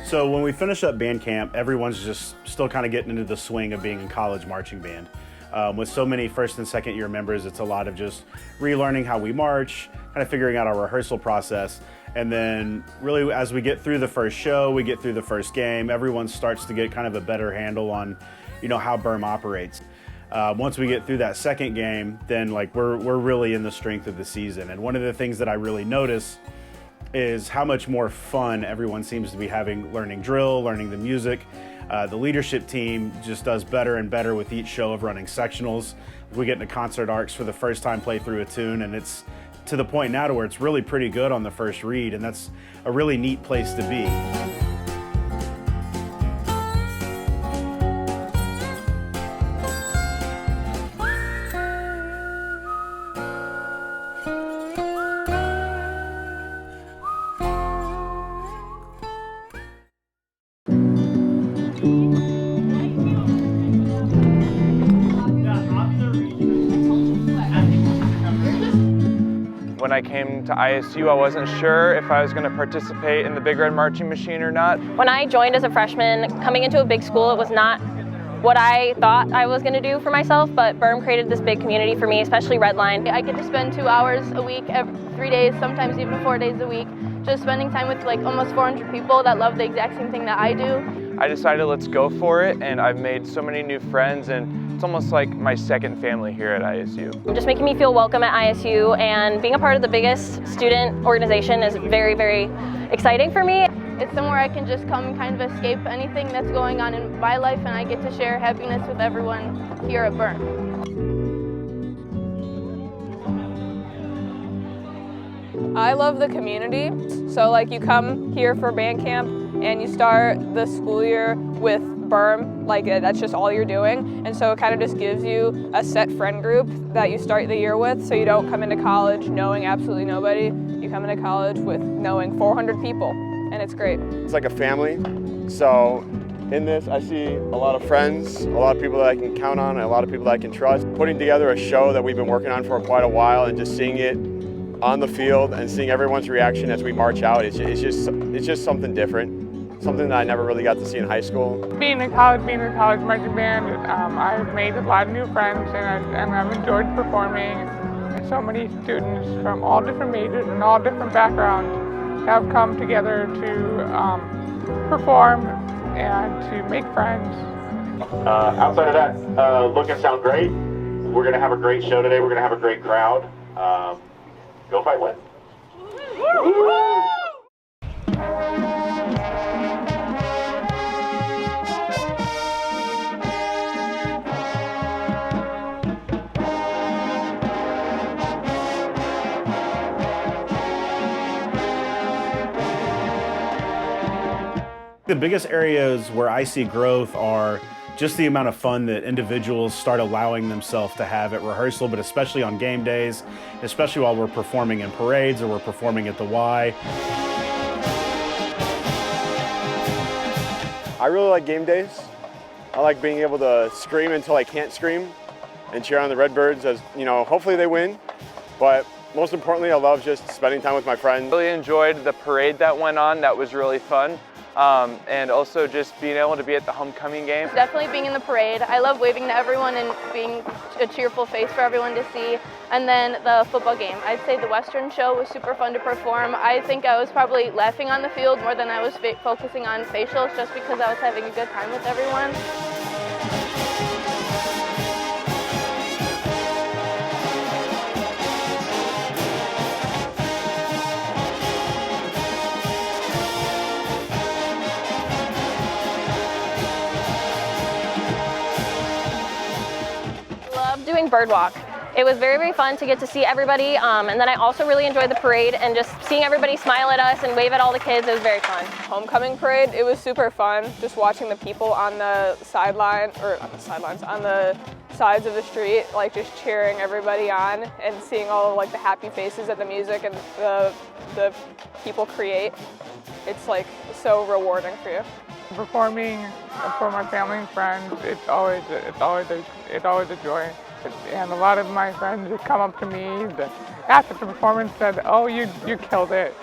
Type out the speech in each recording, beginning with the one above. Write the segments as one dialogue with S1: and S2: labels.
S1: So when we finish up band camp, everyone's just still kind of getting into the swing of being in college marching band. With so many first and second year members, it's a lot of just relearning how we march, kind of figuring out our rehearsal process. And then really as we get through the first show, we get through the first game, everyone starts to get kind of a better handle on, how BIRM operates. Once we get through that second game, then we're really in the strength of the season. And one of the things that I really notice is how much more fun everyone seems to be having learning drill, learning the music. The leadership team just does better and better with each show of running sectionals. We get into concert arcs for the first time, play through a tune, and it's to the point now to where it's really pretty good on the first read, and that's a really neat place to be.
S2: When I came to ISU, I wasn't sure if I was going to participate in the Big Red Marching Machine or not.
S3: When I joined as a freshman, coming into a big school, it was not what I thought I was going to do for myself, but BIRM created this big community for me, especially Redline.
S4: I get to spend 2 hours a week, 3 days, sometimes even 4 days a week, just spending time with almost 400 people that love the exact same thing that I do.
S2: I decided let's go for it, and I've made so many new friends, and it's almost like my second family here at ISU.
S3: Just making me feel welcome at ISU, and being a part of the biggest student organization is very, very exciting for me.
S4: It's somewhere I can just come and kind of escape anything that's going on in my life, and I get to share happiness with everyone here at BIRM.
S5: I love the community. So you come here for band camp and you start the school year with BIRM, that's just all you're doing. And so it kind of just gives you a set friend group that you start the year with, so you don't come into college knowing absolutely nobody. You come into college with knowing 400 people, and it's great.
S6: It's like a family. So in this, I see a lot of friends, a lot of people that I can count on, and a lot of people that I can trust. Putting together a show that we've been working on for quite a while and just seeing it on the field and seeing everyone's reaction as we march out, it's just something different, something that I never really got to see in high school.
S7: Being in college marching band, I've made a lot of new friends, and I've enjoyed performing. So many students from all different majors and all different backgrounds have come together to perform and to make friends.
S8: Outside of that, look and sound great. We're going to have a great show today. We're going to have a great crowd. Go fight win.
S1: The biggest areas where I see growth are just the amount of fun that individuals start allowing themselves to have at rehearsal, but especially on game days, especially while we're performing in parades or we're performing at the Y.
S6: I really like game days. I like being able to scream until I can't scream and cheer on the Redbirds as, hopefully they win. But most importantly, I love just spending time with my friends.
S2: Really enjoyed the parade that went on. That was really fun. And also just being able to be at the homecoming game.
S4: Definitely being in the parade. I love waving to everyone and being a cheerful face for everyone to see. And then the football game. I'd say the Western show was super fun to perform. I think I was probably laughing on the field more than I was focusing on facials, just because I was having a good time with everyone.
S3: Doing Birdwalk. It was very, very fun to get to see everybody, and then I also really enjoyed the parade and just seeing everybody smile at us and wave at all the kids. It was very fun.
S5: Homecoming parade, it was super fun, just watching the people on the sideline, or on the sidelines, on the sides of the street, just cheering everybody on and seeing all of the happy faces that the music and the people create. It's so rewarding for you.
S7: Performing for my family and friends, it's always a joy. And a lot of my friends would come up to me after the performance said, "Oh, you killed it."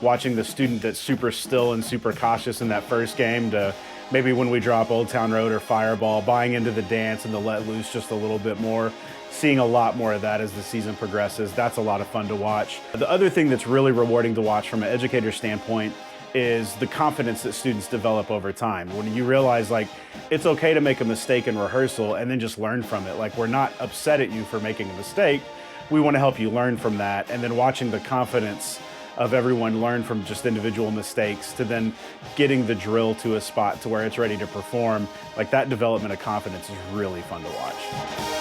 S1: Watching the student that's super still and super cautious in that first game to maybe when we drop Old Town Road or Fireball, buying into the dance and the let loose just a little bit more, seeing a lot more of that as the season progresses. That's a lot of fun to watch. The other thing that's really rewarding to watch from an educator standpoint is the confidence that students develop over time. When you realize like it's okay to make a mistake in rehearsal and then just learn from it. Like we're not upset at you for making a mistake. We want to help you learn from that. And then watching the confidence of everyone learn from just individual mistakes to then getting the drill to a spot to where it's ready to perform, like that development of confidence is really fun to watch.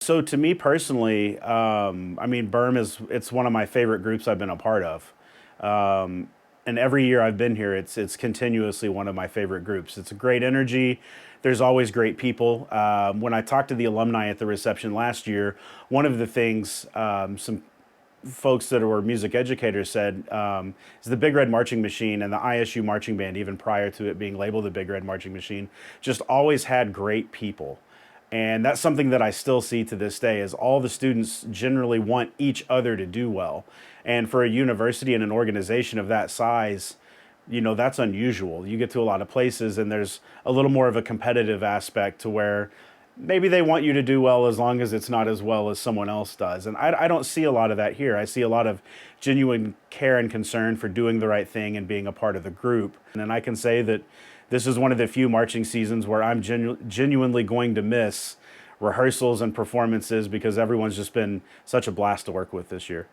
S1: So to me personally, I mean, BIRM it's one of my favorite groups I've been a part of. And every year I've been here, it's continuously one of my favorite groups. It's a great energy. There's always great people. When I talked to the alumni at the reception last year, one of the things some folks that were music educators said is the Big Red Marching Machine and the ISU Marching Band, even prior to it being labeled the Big Red Marching Machine, just always had great people. And that's something that I still see to this day, is all the students generally want each other to do well. And for a university and an organization of that size, you know, that's unusual. You get to a lot of places and there's a little more of a competitive aspect to where maybe they want you to do well as long as it's not as well as someone else does. And I don't see a lot of that here. I see a lot of genuine care and concern for doing the right thing and being a part of the group. And I can say that this is one of the few marching seasons where I'm genuinely going to miss rehearsals and performances, because everyone's just been such a blast to work with this year.